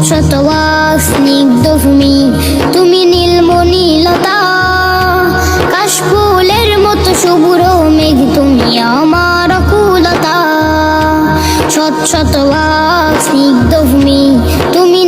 শতবাক স্নিগ্ধ ভূমি, তুমি নীলমণিলতা। কাশফুলের মতো শুভ্র মেঘ, তুমি আমার আকুলতা। শতবাক স্নিগ্ধ ভূমি, তুমি